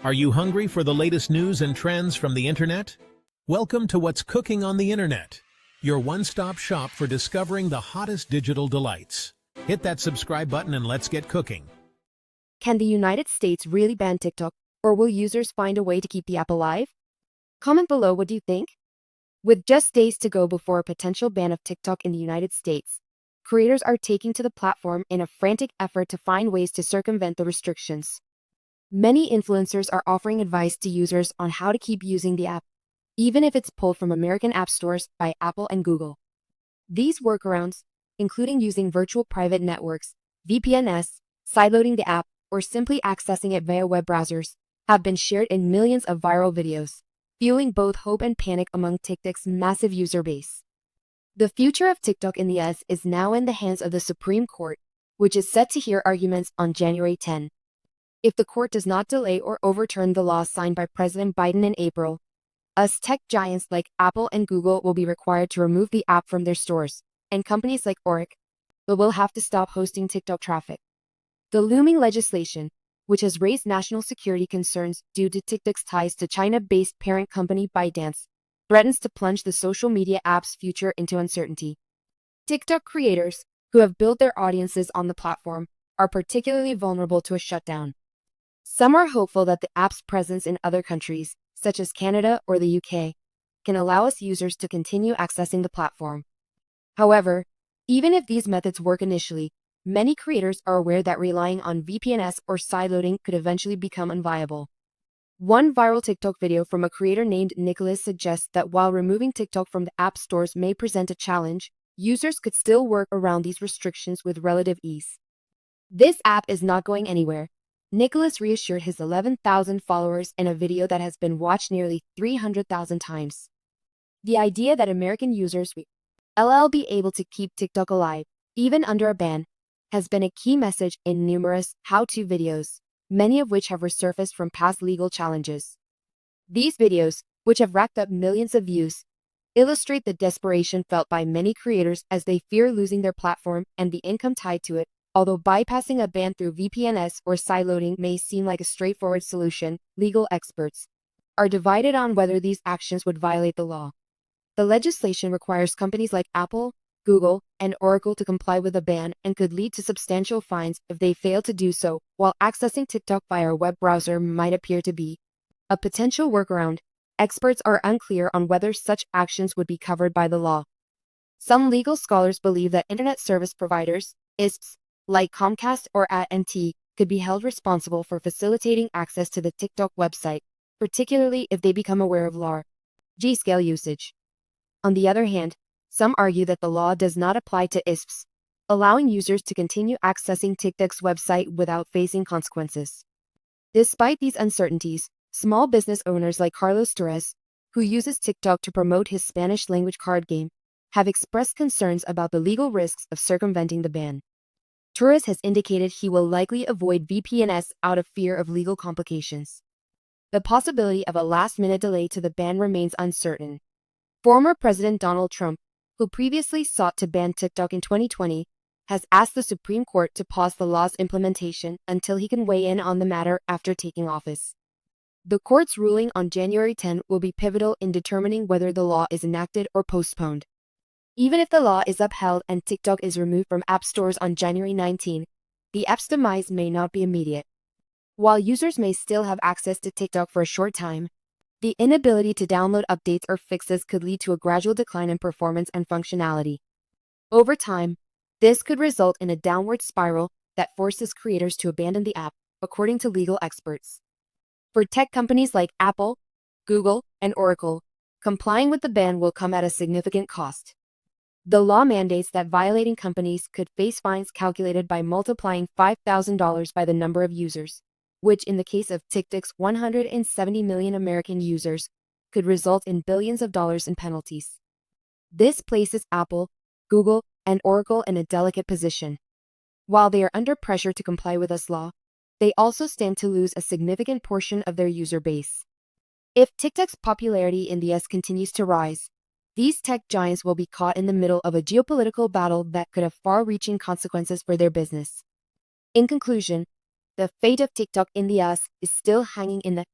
Are you hungry for the latest news and trends from the internet? Welcome to What's Cooking on the Internet, your one-stop shop for discovering the hottest digital delights. Hit that subscribe button and let's get cooking. Can the United States really ban TikTok, or will users find a way to keep the app alive? Comment below what you think. With just days to go before a potential ban of TikTok in the United States, creators are taking to the platform in a frantic effort to find ways to circumvent the restrictions. Many influencers are offering advice to users on how to keep using the app, even if it's pulled from American app stores by Apple and Google. These workarounds, including using virtual private networks, VPNs, sideloading the app, or simply accessing it via web browsers, have been shared in millions of viral videos, fueling both hope and panic among TikTok's massive user base. The future of TikTok in the US is now in the hands of the Supreme Court, which is set to hear arguments on January 10. If the court does not delay or overturn the law signed by President Biden in April, US tech giants like Apple and Google will be required to remove the app from their stores, and companies like Oracle will have to stop hosting TikTok traffic. The looming legislation, which has raised national security concerns due to TikTok's ties to China-based parent company ByteDance, threatens to plunge the social media app's future into uncertainty. TikTok creators, who have built their audiences on the platform, are particularly vulnerable to a shutdown. Some are hopeful that the app's presence in other countries, such as Canada or the UK, can allow us users to continue accessing the platform. However, even if these methods work initially, many creators are aware that relying on VPNs or sideloading could eventually become unviable. One viral TikTok video from a creator named Nicholas suggests that while removing TikTok from the app stores may present a challenge, users could still work around these restrictions with relative ease. "This app is not going anywhere," Nicholas reassured his 11,000 followers in a video that has been watched nearly 300,000 times. The idea that American users will be able to keep TikTok alive, even under a ban, has been a key message in numerous how-to videos, many of which have resurfaced from past legal challenges. These videos, which have racked up millions of views, illustrate the desperation felt by many creators as they fear losing their platform and the income tied to it. Although bypassing a ban through VPNs or sideloading may seem like a straightforward solution, legal experts are divided on whether these actions would violate the law. The legislation requires companies like Apple, Google, and Oracle to comply with a ban and could lead to substantial fines if they fail to do so, while accessing TikTok via a web browser might appear to be a potential workaround. Experts are unclear on whether such actions would be covered by the law. Some legal scholars believe that internet service providers, ISPs, like Comcast or AT&T, could be held responsible for facilitating access to the TikTok website, particularly if they become aware of large-scale usage. On the other hand, some argue that the law does not apply to ISPs, allowing users to continue accessing TikTok's website without facing consequences. Despite these uncertainties, small business owners like Carlos Torres, who uses TikTok to promote his Spanish-language card game, have expressed concerns about the legal risks of circumventing the ban. Torres has indicated he will likely avoid VPNs out of fear of legal complications. The possibility of a last-minute delay to the ban remains uncertain. Former President Donald Trump, who previously sought to ban TikTok in 2020, has asked the Supreme Court to pause the law's implementation until he can weigh in on the matter after taking office. The court's ruling on January 10 will be pivotal in determining whether the law is enacted or postponed. Even if the law is upheld and TikTok is removed from app stores on January 19, the app's demise may not be immediate. While users may still have access to TikTok for a short time, the inability to download updates or fixes could lead to a gradual decline in performance and functionality. Over time, this could result in a downward spiral that forces creators to abandon the app, according to legal experts. For tech companies like Apple, Google, and Oracle, complying with the ban will come at a significant cost. The law mandates that violating companies could face fines calculated by multiplying $5,000 by the number of users, which in the case of TikTok's 170 million American users, could result in billions of dollars in penalties. This places Apple, Google, and Oracle in a delicate position. While they are under pressure to comply with this law, they also stand to lose a significant portion of their user base. If TikTok's popularity in the US continues to rise, these tech giants will be caught in the middle of a geopolitical battle that could have far-reaching consequences for their business. In conclusion, the fate of TikTok in the US is still hanging in the